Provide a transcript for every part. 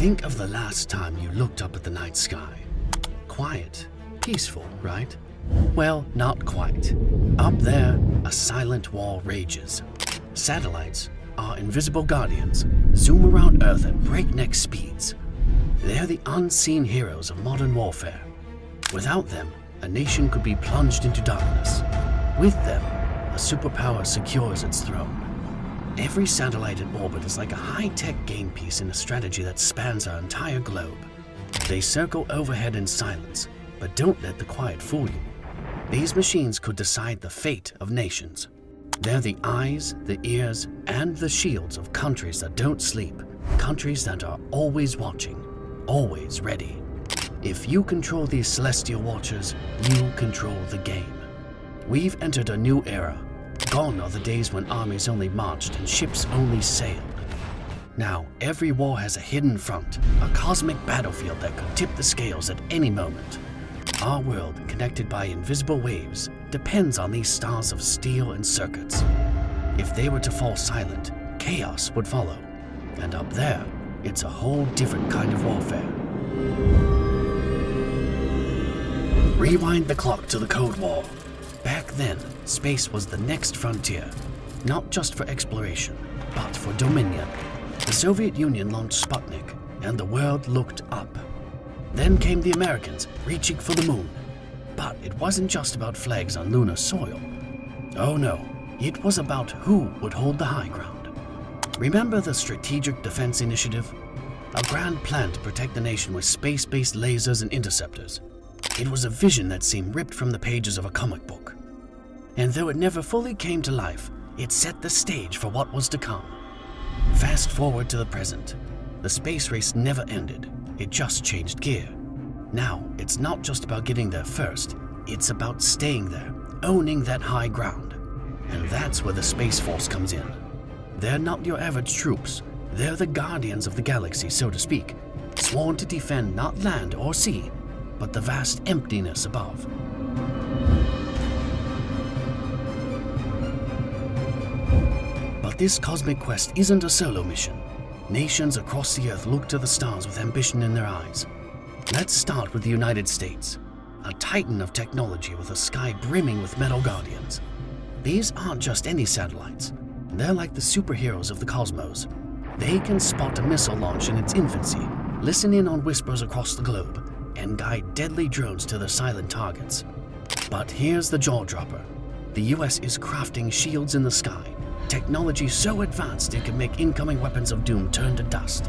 Think of the last time you looked up at the night sky. Quiet, peaceful, right? Well, not quite. Up there, a silent war rages. Satellites, our invisible guardians, zoom around Earth at breakneck speeds. They're the unseen heroes of modern warfare. Without them, a nation could be plunged into darkness. With them, a superpower secures its throne. Every satellite in orbit is like a high-tech game piece in a strategy that spans our entire globe. They circle overhead in silence, but don't let the quiet fool you. These machines could decide the fate of nations. They're the eyes, the ears, and the shields of countries that don't sleep, countries that are always watching, always ready. If you control these celestial watchers, you control the game. We've entered a new era. Gone are the days when armies only marched and ships only sailed. Now, every war has a hidden front, a cosmic battlefield that could tip the scales at any moment. Our world, connected by invisible waves, depends on these stars of steel and circuits. If they were to fall silent, chaos would follow. And up there, it's a whole different kind of warfare. Rewind the clock to the Cold War. Back then, space was the next frontier, not just for exploration, but for dominion. The Soviet Union launched Sputnik, and the world looked up. Then came the Americans, reaching for the moon. But it wasn't just about flags on lunar soil. Oh no, it was about who would hold the high ground. Remember the Strategic Defense Initiative? A grand plan to protect the nation with space-based lasers and interceptors. It was a vision that seemed ripped from the pages of a comic book. And though it never fully came to life, it set the stage for what was to come. Fast forward to the present. The space race never ended. It just changed gear. Now, it's not just about getting there first, it's about staying there, owning that high ground. And that's where the Space Force comes in. They're not your average troops. They're the guardians of the galaxy, so to speak, sworn to defend not land or sea, but the vast emptiness above. But this cosmic quest isn't a solo mission. Nations across the Earth look to the stars with ambition in their eyes. Let's start with the United States, a titan of technology with a sky brimming with metal guardians. These aren't just any satellites. They're like the superheroes of the cosmos. They can spot a missile launch in its infancy, listen in on whispers across the globe, and guide deadly drones to their silent targets. But here's the jaw-dropper. The US is crafting shields in the sky, technology so advanced it can make incoming weapons of doom turn to dust.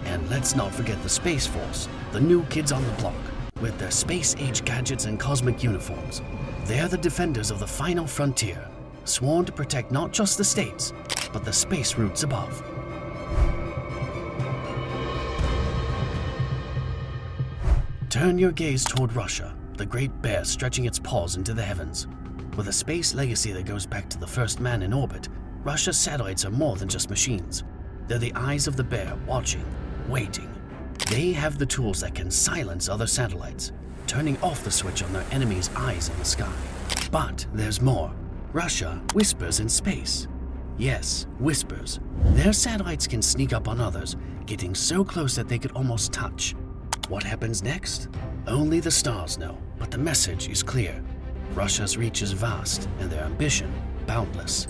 And let's not forget the Space Force, the new kids on the block, with their space-age gadgets and cosmic uniforms. They're the defenders of the final frontier, sworn to protect not just the states, but the space routes above. Turn your gaze toward Russia, the great bear stretching its paws into the heavens. With a space legacy that goes back to the first man in orbit, Russia's satellites are more than just machines. They're the eyes of the bear, watching, waiting. They have the tools that can silence other satellites, turning off the switch on their enemy's eyes in the sky. But there's more. Russia whispers in space. Yes, whispers. Their satellites can sneak up on others, getting so close that they could almost touch. What happens next? Only the stars know, but the message is clear. Russia's reach is vast and their ambition boundless.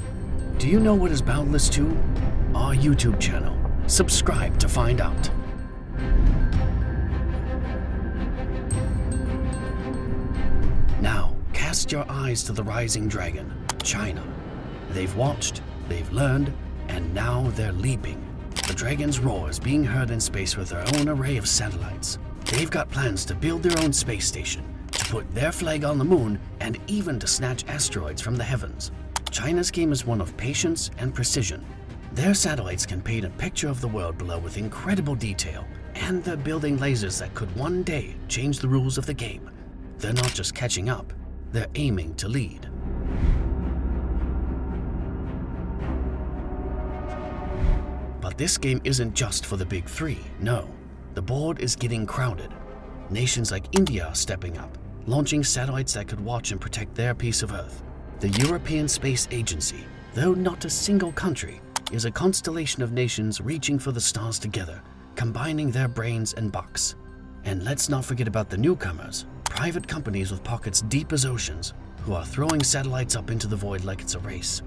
Do you know what is boundless too? Our YouTube channel. Subscribe to find out. Now, cast your eyes to the rising dragon, China. They've watched, they've learned, and now they're leaping. The dragon's roar is being heard in space with their own array of satellites. They've got plans to build their own space station, to put their flag on the moon, and even to snatch asteroids from the heavens. China's game is one of patience and precision. Their satellites can paint a picture of the world below with incredible detail, and they're building lasers that could one day change the rules of the game. They're not just catching up, they're aiming to lead. But this game isn't just for the big three, no. The board is getting crowded. Nations like India are stepping up, launching satellites that could watch and protect their piece of Earth. The European Space Agency, though not a single country, is a constellation of nations reaching for the stars together, combining their brains and bucks. And let's not forget about the newcomers, private companies with pockets deep as oceans, who are throwing satellites up into the void like it's a race.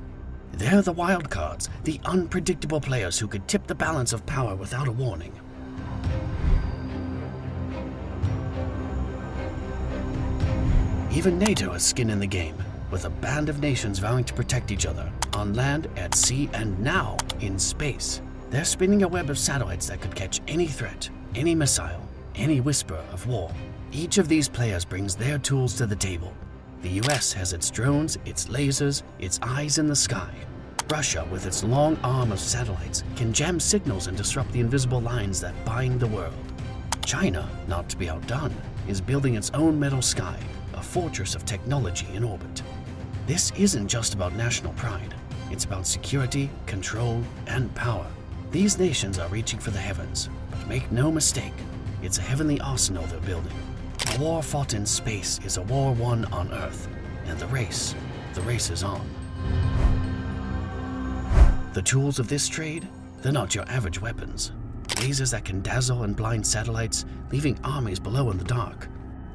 They're the wild cards, the unpredictable players who could tip the balance of power without a warning. Even NATO has skin in the game, with a band of nations vowing to protect each other, on land, at sea, and now in space. They're spinning a web of satellites that could catch any threat, any missile, any whisper of war. Each of these players brings their tools to the table. The US has its drones, its lasers, its eyes in the sky. Russia, with its long arm of satellites, can jam signals and disrupt the invisible lines that bind the world. China, not to be outdone, is building its own metal sky, a fortress of technology in orbit. This isn't just about national pride. It's about security, control, and power. These nations are reaching for the heavens, but make no mistake, it's a heavenly arsenal they're building. A war fought in space is a war won on Earth, and the race is on. The tools of this trade, they're not your average weapons. Lasers that can dazzle and blind satellites, leaving armies below in the dark.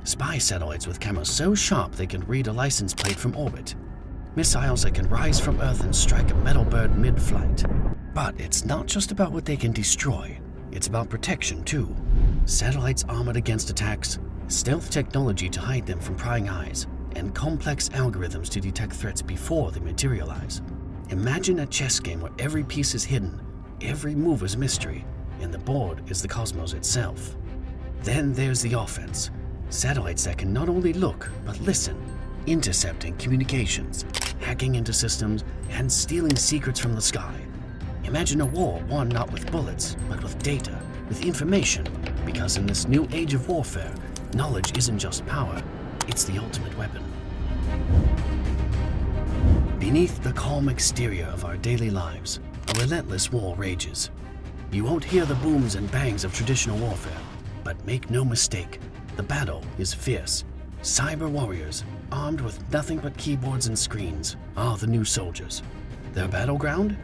Spy satellites with cameras so sharp they can read a license plate from orbit. Missiles that can rise from Earth and strike a metal bird mid-flight. But it's not just about what they can destroy, it's about protection too. Satellites armored against attacks, stealth technology to hide them from prying eyes, and complex algorithms to detect threats before they materialize. Imagine a chess game where every piece is hidden, every move is mystery, and the board is the cosmos itself. Then there's the offense. Satellites that can not only look, but listen, intercepting communications, hacking into systems, and stealing secrets from the sky. Imagine a war won not with bullets, but with data, with information, because in this new age of warfare, knowledge isn't just power, it's the ultimate weapon. Beneath the calm exterior of our daily lives, a relentless war rages. You won't hear the booms and bangs of traditional warfare, but make no mistake, the battle is fierce. Cyber warriors, armed with nothing but keyboards and screens, are the new soldiers. Their battleground?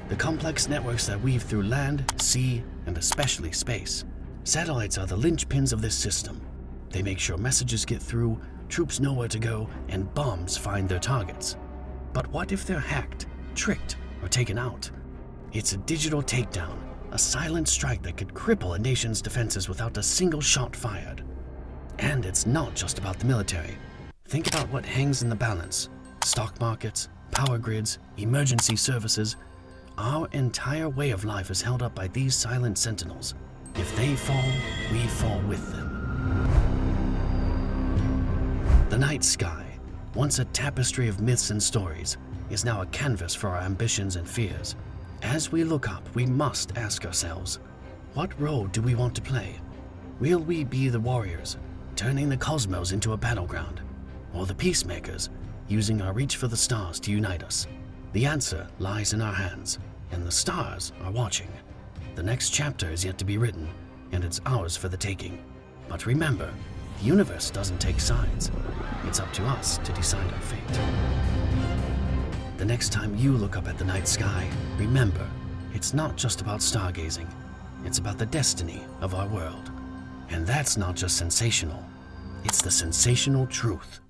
The complex networks that weave through land, sea, and especially space. Satellites are the linchpins of this system. They make sure messages get through, troops know where to go, and bombs find their targets. But what if they're hacked, tricked, or taken out? It's a digital takedown, a silent strike that could cripple a nation's defenses without a single shot fired. And it's not just about the military. Think about what hangs in the balance. Stock markets, power grids, emergency services. Our entire way of life is held up by these silent sentinels. If they fall, we fall with them. The night sky, once a tapestry of myths and stories, is now a canvas for our ambitions and fears. As we look up, we must ask ourselves, what role do we want to play? Will we be the warriors, turning the cosmos into a battleground, or the peacemakers, using our reach for the stars to unite us? The answer lies in our hands, and the stars are watching. The next chapter is yet to be written, and it's ours for the taking. But remember, the universe doesn't take sides. It's up to us to decide our fate. The next time you look up at the night sky, remember, it's not just about stargazing. It's about the destiny of our world. And that's not just sensational. It's the sensational truth.